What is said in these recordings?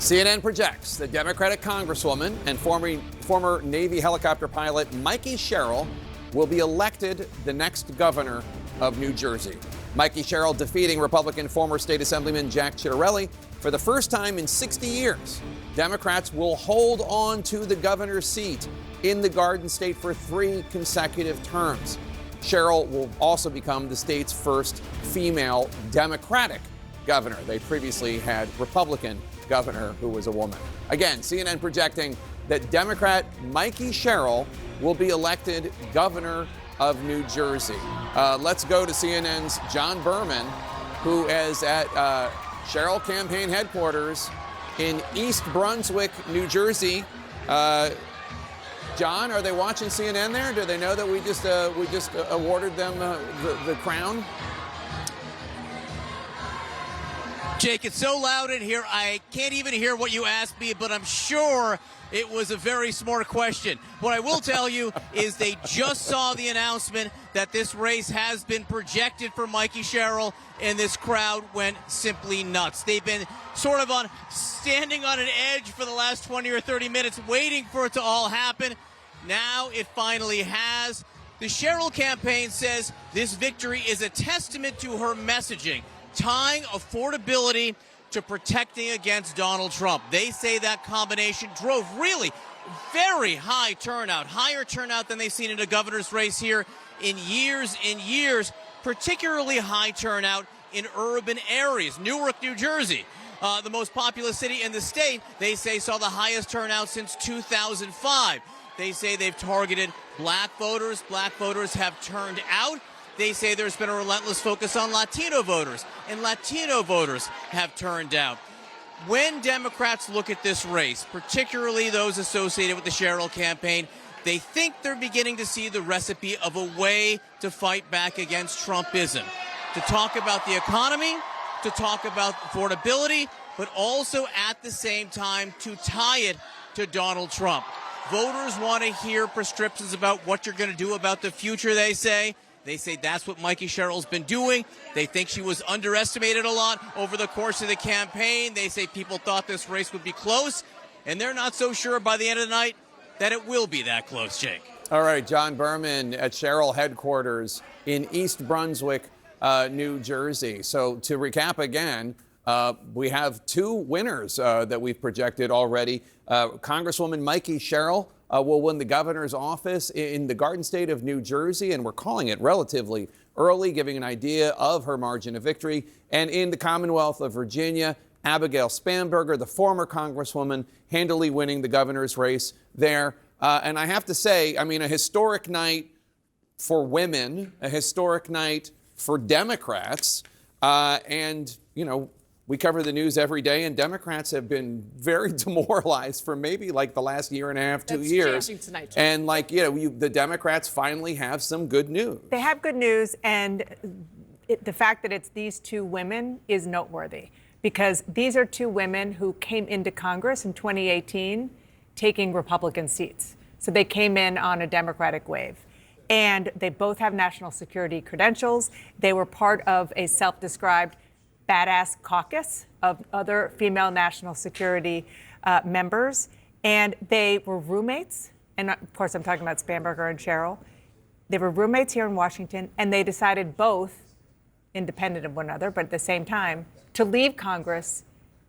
CNN projects the Democratic Congresswoman and former Navy helicopter pilot Mikey Sherrill will be elected the next governor of New Jersey. Mikey Sherrill defeating Republican former state assemblyman Jack Ciattarelli for the first time in 60 years. Democrats will hold on to the governor's seat in the Garden State for 3 consecutive terms. Sherrill will also become the state's first female Democratic governor. They previously had Republican governor who was a woman. Again, CNN projecting that Democrat Mikey Sherrill will be elected governor of New Jersey. Let's go to CNN's John Berman, who is at Sherrill campaign headquarters in East Brunswick, New Jersey. John, are they watching CNN there? Do they know that we just awarded them the crown? Jake, it's so loud in here, I can't even hear what you asked me, but I'm sure it was a very smart question. What I will tell you is they just saw the announcement that this race has been projected for Mikey Sherrill, and this crowd went simply nuts. They've been sort of standing on an edge for the last 20 or 30 minutes, waiting for it to all happen. Now it finally has. The Sherrill campaign says this victory is a testament to her messaging, tying affordability to protecting against Donald Trump. They say that combination drove really very high turnout, higher turnout than they've seen in a governor's race here in years, particularly high turnout in urban areas. Newark, New Jersey, the most populous city in the state, they say saw the highest turnout since 2005. They say they've targeted black voters. Black voters have turned out. They say there's been a relentless focus on Latino voters, and Latino voters have turned out. When Democrats look at this race, particularly those associated with the Sherrill campaign, they think they're beginning to see the recipe of a way to fight back against Trumpism, to talk about the economy, to talk about affordability, but also at the same time to tie it to Donald Trump. Voters want to hear prescriptions about what you're going to do about the future, they say. They say that's what Mikey Sherrill's been doing. They think she was underestimated a lot over the course of the campaign. They say people thought this race would be close, and they're not so sure by the end of the night that it will be that close, Jake. All right, John Berman at Sherrill headquarters in East Brunswick, New Jersey. So to recap again, we have 2 winners that we've projected already. Congresswoman Mikey Sherrill will win the governor's office in the Garden State of New Jersey, and we're calling it relatively early, giving an idea of her margin of victory. And in the Commonwealth of Virginia, Abigail Spanberger, the former congresswoman, handily winning the governor's race there. And I have to say, I mean, a historic night for women, a historic night for Democrats, and, you know, we cover the news every day, and Democrats have been very demoralized for maybe like the last year and a half, 2 years. Changing tonight, and like, you know, the Democrats finally have some good news. They have good news, and the fact that it's these 2 women is noteworthy, because these are 2 women who came into Congress in 2018 taking Republican seats. So they came in on a Democratic wave. And they both have national security credentials. They were part of a self-described badass caucus of other female national security members. And they were roommates. And of course, I'm talking about Spanberger and Sherrill. They were roommates here in Washington, and they decided both, independent of one another, but at the same time, to leave Congress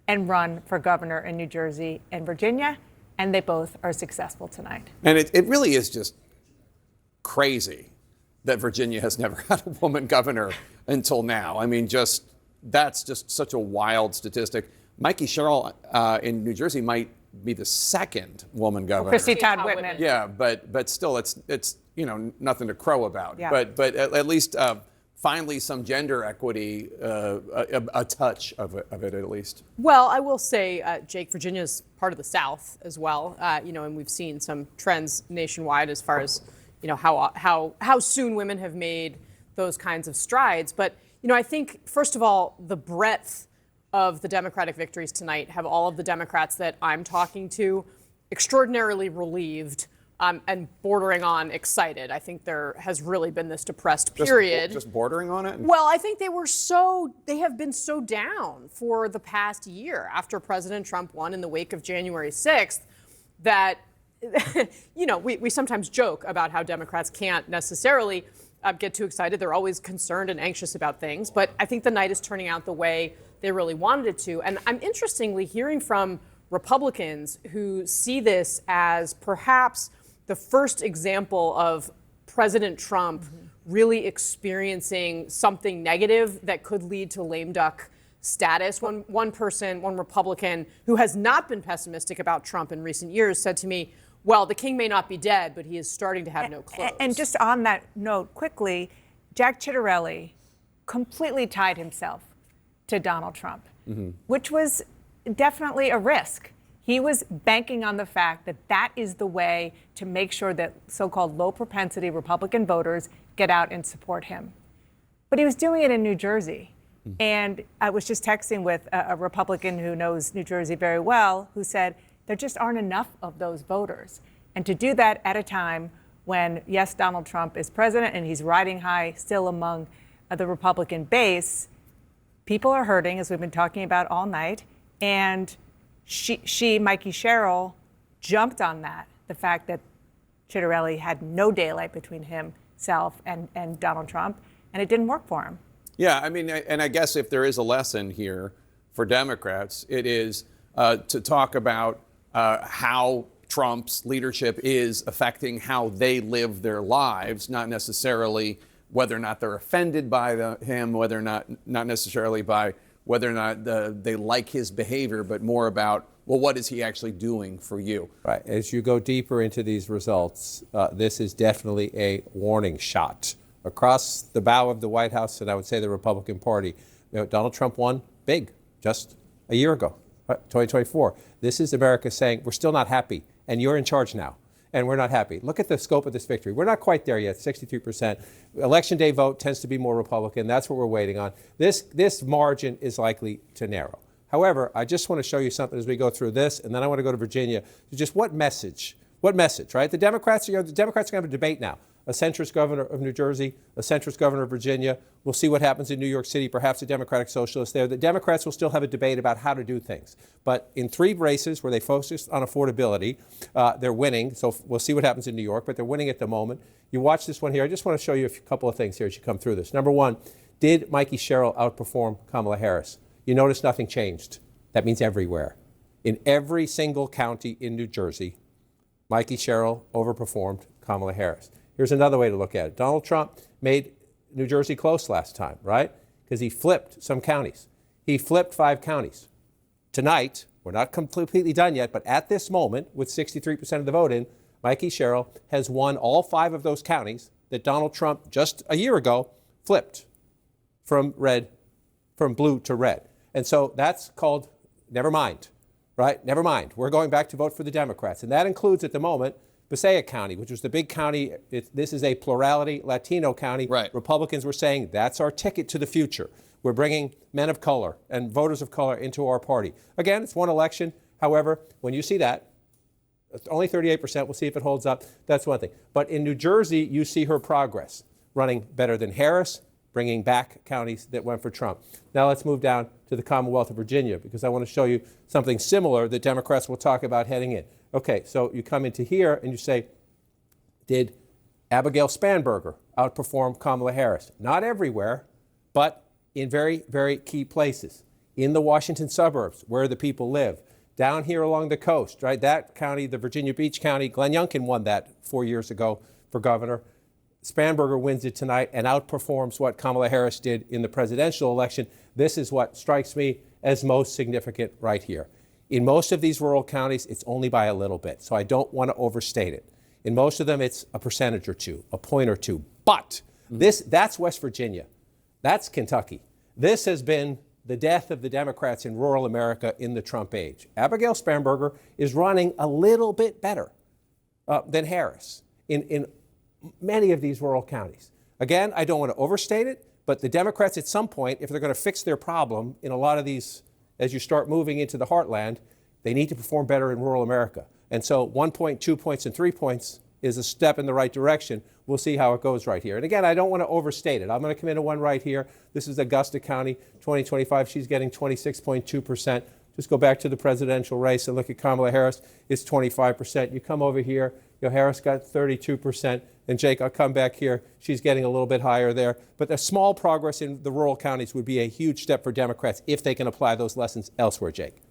and run for governor in New Jersey and Virginia. And they both are successful tonight. And it really is just crazy that Virginia has never had a woman governor until now. I mean, that's just such a wild statistic. Mikey Sherrill in New Jersey might be the 2nd woman governor. Chrissy Todd Whitman. Yeah, but still, it's you know, nothing to crow about. Yeah. But at least finally some gender equity, a touch of it at least. Well, I will say, Jake, Virginia's part of the South as well, you know, and we've seen some trends nationwide as far as, you know, how soon women have made those kinds of strides. But, you know, I think, first of all, the breadth of the Democratic victories tonight have all of the Democrats that I'm talking to extraordinarily relieved and bordering on excited. I think there has really been this depressed period. Just bordering on it? Well, I think they have been so down for the past year after President Trump won in the wake of January 6th that, we sometimes joke about how Democrats can't necessarily get too excited. They're always concerned and anxious about things. But I think the night is turning out the way they really wanted it to. And I'm interestingly hearing from Republicans who see this as perhaps the first example of President Trump really experiencing something negative that could lead to lame duck status. One Republican who has not been pessimistic about Trump in recent years said to me, well, the king may not be dead, but he is starting to have no clothes. And just on that note, quickly, Jack Ciattarelli completely tied himself to Donald Trump, which was definitely a risk. He was banking on the fact that that is the way to make sure that so-called low-propensity Republican voters get out and support him. But he was doing it in New Jersey. And I was just texting with a Republican who knows New Jersey very well, who said there just aren't enough of those voters. And to do that at a time when, yes, Donald Trump is president and he's riding high still among the Republican base, people are hurting, as we've been talking about all night. And Mikey Sherrill, jumped on that, the fact that Ciattarelli had no daylight between himself and Donald Trump, and it didn't work for him. Yeah, I mean, and I guess if there is a lesson here for Democrats, it is to talk about how Trump's leadership is affecting how they live their lives, not necessarily whether or not they're offended by him, whether or not necessarily by whether or not they like his behavior, but more about, well, what is he actually doing for you? Right. As you go deeper into these results, this is definitely a warning shot across the bow of the White House, and I would say the Republican Party. Donald Trump won big just a year ago, 2024. This is America saying, we're still not happy, and you're in charge now, and we're not happy. Look at the scope of this victory. We're not quite there yet, 63%. Election day vote tends to be more Republican. That's what we're waiting on. This margin is likely to narrow. However, I just want to show you something as we go through this, and then I want to go to Virginia. Just what message, right? The Democrats are going to have a debate now. A centrist governor of New Jersey, a centrist governor of Virginia. We'll see what happens in New York City, perhaps a Democratic socialist there. The Democrats will still have a debate about how to do things. But in 3 races where they focused on affordability, they're winning. So we'll see what happens in New York, but they're winning at the moment. You watch this one here. I just want to show you a couple of things here as you come through this. Number one, did Mikey Sherrill outperform Kamala Harris? You notice nothing changed. That means everywhere. In every single county in New Jersey, Mikey Sherrill overperformed Kamala Harris. Here's another way to look at it. Donald Trump made New Jersey close last time, right? Because he flipped some counties. He flipped 5 counties. Tonight, we're not completely done yet, but at this moment, with 63% of the vote in, Mikey Sherrill has won all 5 of those counties that Donald Trump just a year ago flipped from blue to red. And so that's called never mind, right? Never mind. We're going back to vote for the Democrats. And that includes at the moment Passaic County, which was the big county. This is a plurality Latino county. Right. Republicans were saying that's our ticket to the future. We're bringing men of color and voters of color into our party. Again, it's one election. However, when you see that, only 38%, we'll see if it holds up. That's one thing. But in New Jersey, you see her progress, running better than Harris, bringing back counties that went for Trump. Now let's move down to the Commonwealth of Virginia, because I want to show you something similar that Democrats will talk about heading in. Okay, so you come into here and you say, did Abigail Spanberger outperform Kamala Harris? Not everywhere, but in very, very key places. In the Washington suburbs, where the people live. Down here along the coast, right? That county, the Virginia Beach County, Glenn Youngkin won that 4 years ago for governor. Spanberger wins it tonight and outperforms what Kamala Harris did in the presidential election. This is what strikes me as most significant right here. In most of these rural counties, it's only by a little bit, so I don't want to overstate it. In most of them, it's a percentage or two, a point or two. But that's West Virginia. That's Kentucky. This has been the death of the Democrats in rural America in the Trump age. Abigail Spanberger is running a little bit better than Harris in many of these rural counties. Again, I don't want to overstate it, but the Democrats at some point, if they're going to fix their problem in a lot of these, as you start moving into the heartland, they need to perform better in rural America. And so 1 point, 2 points, and 3 points is a step in the right direction. We'll see how it goes right here. And again, I don't want to overstate it. I'm going to come into one right here. This is Augusta County, 2025. She's getting 26.2%. Just go back to the presidential race and look at Kamala Harris. It's 25%. You come over here, Harris got 32%. And Jake, I'll come back here. She's getting a little bit higher there. But a small progress in the rural counties would be a huge step for Democrats if they can apply those lessons elsewhere, Jake.